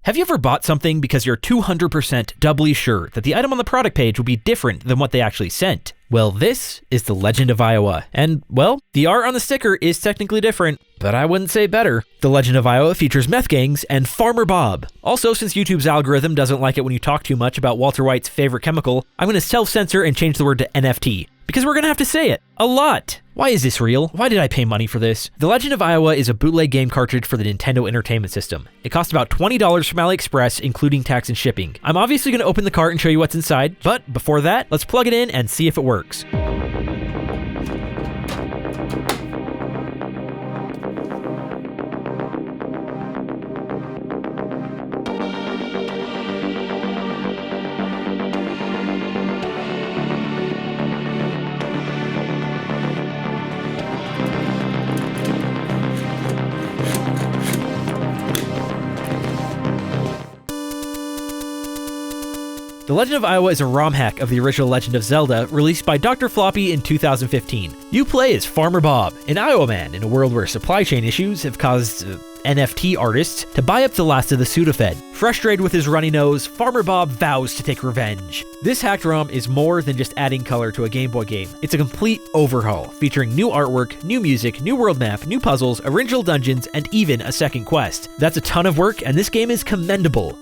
Have you ever bought something because you're 200% doubly sure that the item on the product page will be different than what they actually sent? Well, this is the Legend of Iowa, and, well, the art on the sticker is technically different, but I wouldn't say better. The Legend of Iowa features meth gangs and Farmer Bob. Also, since YouTube's algorithm doesn't like it when you talk too much about Walter White's favorite chemical, I'm going to self-censor and change the word to NFT, because we're going to have to say it a lot. Why is this real? Why did I pay money for this? The Legend of Iowa is a bootleg game cartridge for the Nintendo Entertainment System. It cost about $20 from AliExpress, including tax and shipping. I'm obviously going to open the cart and show you what's inside, but before that, let's plug it in and see if it works. The Legend of Iowa is a ROM hack of the original Legend of Zelda, released by Dr Floppy in 2015. You play as Farmer Bob, an Iowa man in a world where supply chain issues have caused NFT artists to buy up the last of the Sudafed. Frustrated with his runny nose, Farmer Bob vows to take revenge. This hacked ROM is more than just adding color to a Game Boy game. It's a complete overhaul, featuring new artwork, new music, new world map, new puzzles, original dungeons, and even a second quest. That's a ton of work, and this game is commendable.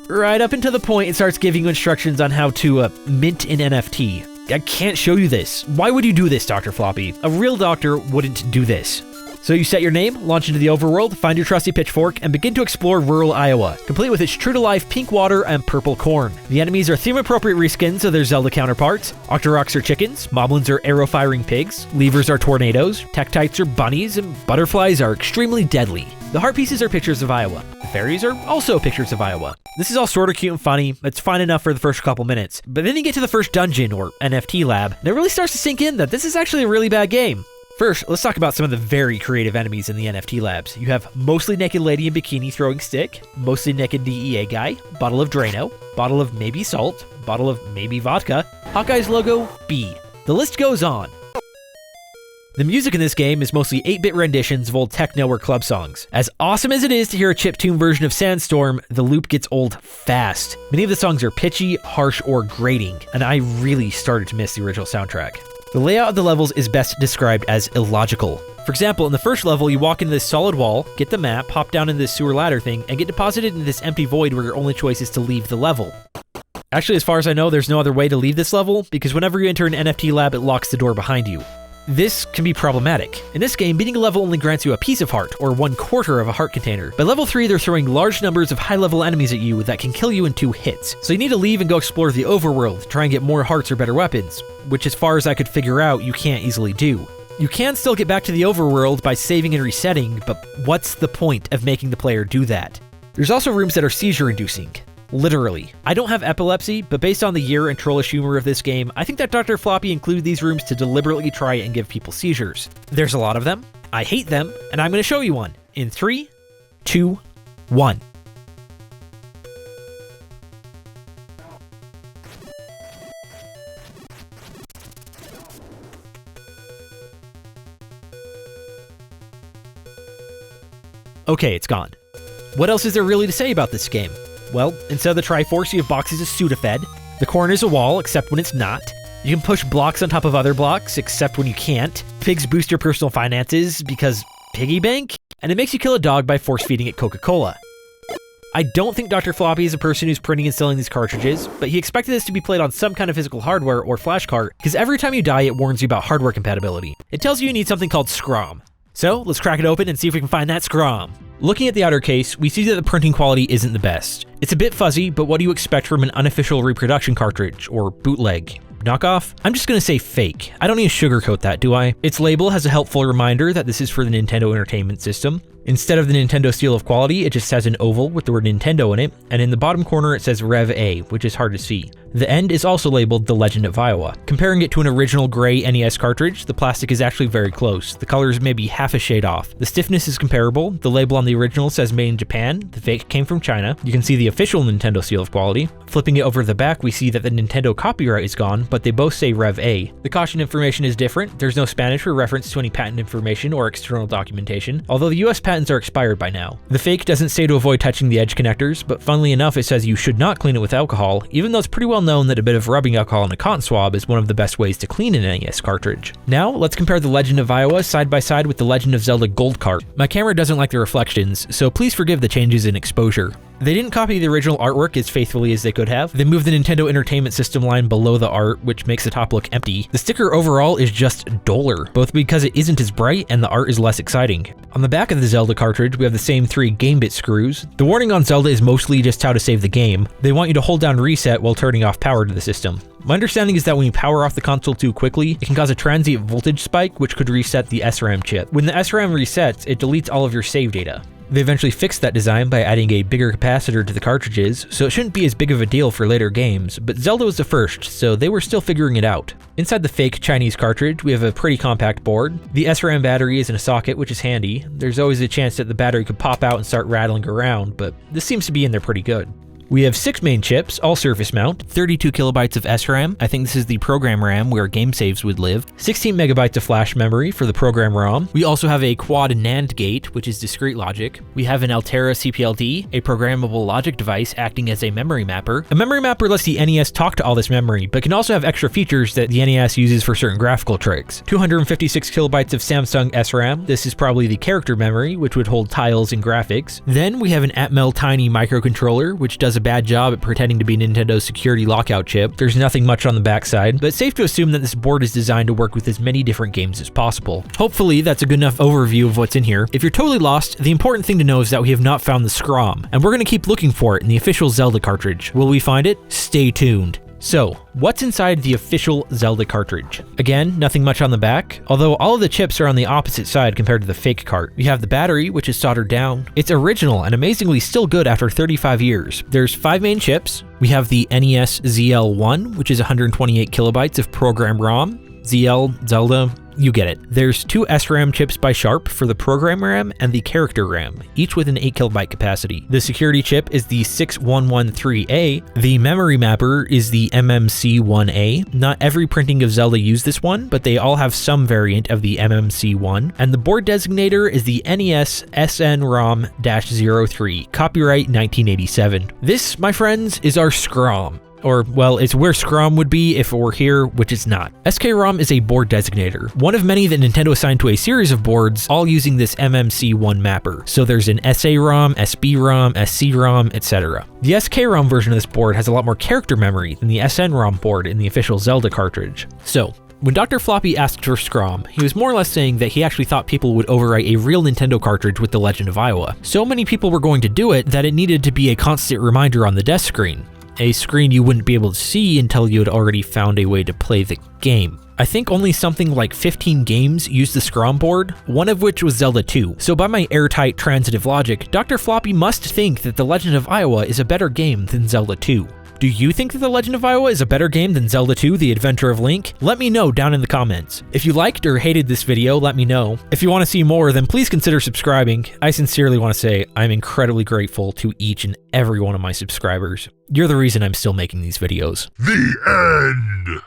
Right up until the point it starts giving you instructions on how to mint an NFT. I can't show you this. Why would you do this, Dr. Floppy? A real doctor wouldn't do this. So you set your name, launch into the overworld, find your trusty pitchfork, and begin to explore rural Iowa, complete with its true-to-life pink water and purple corn. The enemies are theme-appropriate reskins of their Zelda counterparts. Octoroks are chickens, moblins are arrow-firing pigs, levers are tornadoes, tektites are bunnies, and butterflies are extremely deadly. The heart pieces are pictures of Iowa. The fairies are also pictures of Iowa. This is all sort of cute and funny. It's fine enough for the first couple minutes. But then you get to the first dungeon, or NFT lab, and it really starts to sink in that this is actually a really bad game. First, let's talk about some of the very creative enemies in the NFT labs. You have mostly naked lady in bikini throwing stick, mostly naked DEA guy, bottle of Drano, bottle of maybe salt, bottle of maybe vodka, Hawkeye's logo, B. The list goes on. The music in this game is mostly 8-bit renditions of old techno or club songs. As awesome as it is to hear a chiptune version of Sandstorm, the loop gets old fast. Many of the songs are pitchy, harsh, or grating, and I really started to miss the original soundtrack. The layout of the levels is best described as illogical. For example, in the first level, you walk into this solid wall, get the map, hop down into this sewer ladder thing, and get deposited into this empty void where your only choice is to leave the level. Actually, as far as I know, there's no other way to leave this level, because whenever you enter an NFT lab, it locks the door behind you. This can be problematic. In this game, beating a level only grants you a piece of heart, or 1/4 of a heart container. By level 3, they're throwing large numbers of high-level enemies at you that can kill you in 2 hits. So you need to leave and go explore the overworld, try and get more hearts or better weapons, which as far as I could figure out, you can't easily do. You can still get back to the overworld by saving and resetting, but what's the point of making the player do that? There's also rooms that are seizure-inducing. Literally. I don't have epilepsy, but based on the year and trollish humor of this game, I think that Dr. Floppy included these rooms to deliberately try and give people seizures. There's a lot of them, I hate them, and I'm going to show you one. In 3, 2, 1. Okay, it's gone. What else is there really to say about this game? Well, instead of the Triforce, you have boxes of Sudafed. The corner is a wall, except when it's not. You can push blocks on top of other blocks, except when you can't. Pigs boost your personal finances, because piggy bank? And it makes you kill a dog by force-feeding it Coca-Cola. I don't think Dr. Floppy is a person who's printing and selling these cartridges, but he expected this to be played on some kind of physical hardware or flash cart, because every time you die, it warns you about hardware compatibility. It tells you need something called skrom. So, let's crack it open and see if we can find that skrom. Looking at the outer case, we see that the printing quality isn't the best. It's a bit fuzzy, but what do you expect from an unofficial reproduction cartridge, or bootleg? Knockoff? I'm just gonna say fake. I don't need to sugarcoat that, do I? Its label has a helpful reminder that this is for the Nintendo Entertainment System. Instead of the Nintendo seal of quality, it just has an oval with the word Nintendo in it, and in the bottom corner it says Rev A, which is hard to see. The end is also labeled The Legend of Iowa. Comparing it to an original gray NES cartridge, the plastic is actually very close. The color is maybe half a shade off. The stiffness is comparable. The label on the original says made in Japan. The fake came from China. You can see the official Nintendo seal of quality. Flipping it over the back, we see that the Nintendo copyright is gone, but they both say Rev A. The caution information is different. There's no Spanish or reference to any patent information or external documentation. Although the US patent patents are expired by now. The fake doesn't say to avoid touching the edge connectors, but funnily enough it says you should not clean it with alcohol, even though it's pretty well known that a bit of rubbing alcohol in a cotton swab is one of the best ways to clean an NES cartridge. Now, let's compare the Legend of Iowa side by side with the Legend of Zelda Gold Cart. My camera doesn't like the reflections, so please forgive the changes in exposure. They didn't copy the original artwork as faithfully as they could have. They moved the Nintendo Entertainment System line below the art, which makes the top look empty. The sticker overall is just duller, both because it isn't as bright and the art is less exciting. On the back of the Zelda cartridge, we have the same 3 game bit screws. The warning on Zelda is mostly just how to save the game. They want you to hold down reset while turning off power to the system. My understanding is that when you power off the console too quickly, it can cause a transient voltage spike, which could reset the SRAM chip. When the SRAM resets, it deletes all of your save data. They eventually fixed that design by adding a bigger capacitor to the cartridges, so it shouldn't be as big of a deal for later games, but Zelda was the first, so they were still figuring it out. Inside the fake Chinese cartridge, we have a pretty compact board. The SRAM battery is in a socket, which is handy. There's always a chance that the battery could pop out and start rattling around, but this seems to be in there pretty good. We have 6 main chips, all surface mount, 32 kilobytes of SRAM, I think this is the program RAM where game saves would live, 16 megabytes of flash memory for the program ROM. We also have a quad NAND gate, which is discrete logic. We have an Altera CPLD, a programmable logic device acting as a memory mapper. A memory mapper lets the NES talk to all this memory, but can also have extra features that the NES uses for certain graphical tricks. 256 kilobytes of Samsung SRAM, this is probably the character memory, which would hold tiles and graphics. Then we have an Atmel Tiny microcontroller, which does a bad job at pretending to be Nintendo's security lockout chip. There's nothing much on the backside, but it's safe to assume that this board is designed to work with as many different games as possible. Hopefully that's a good enough overview of what's in here. If you're totally lost, the important thing to know is that we have not found the skrom, and we're going to keep looking for it in the official Zelda cartridge. Will we find it? Stay tuned. So, what's inside the official Zelda cartridge? Again, nothing much on the back, although all of the chips are on the opposite side compared to the fake cart. We have the battery, which is soldered down. It's original and amazingly still good after 35 years. There's 5 main chips. We have the NES ZL1, which is 128 kilobytes of program ROM. ZL, Zelda, you get it. There's 2 SRAM chips by Sharp for the program RAM and the character RAM, each with an 8 kilobyte capacity. The security chip is the 6113A. The memory mapper is the MMC1A. Not every printing of Zelda used this one, but they all have some variant of the MMC1. And the board designator is the NES SNROM-03, copyright 1987. This, my friends, is our skrom. Or, well, it's where skrom would be if it were here, which it's not. SK-ROM is a board designator, one of many that Nintendo assigned to a series of boards, all using this MMC1 mapper. So there's an SA-ROM, SB-ROM, SC-ROM, etc. The SK-ROM version of this board has a lot more character memory than the SN-ROM board in the official Zelda cartridge. So, when Dr. Floppy asked for skrom, he was more or less saying that he actually thought people would overwrite a real Nintendo cartridge with The Legend of Iowa. So many people were going to do it that it needed to be a constant reminder on the desk screen. A screen you wouldn't be able to see until you had already found a way to play the game. I think only something like 15 games used the skrom board, one of which was Zelda 2. So by my airtight transitive logic, Dr. Floppy must think that The Legend of Iowa is a better game than Zelda 2. Do you think that The Legend of Iowa is a better game than Zelda 2, The Adventure of Link? Let me know down in the comments. If you liked or hated this video, let me know. If you want to see more, then please consider subscribing. I sincerely want to say I'm incredibly grateful to each and every one of my subscribers. You're the reason I'm still making these videos. The end!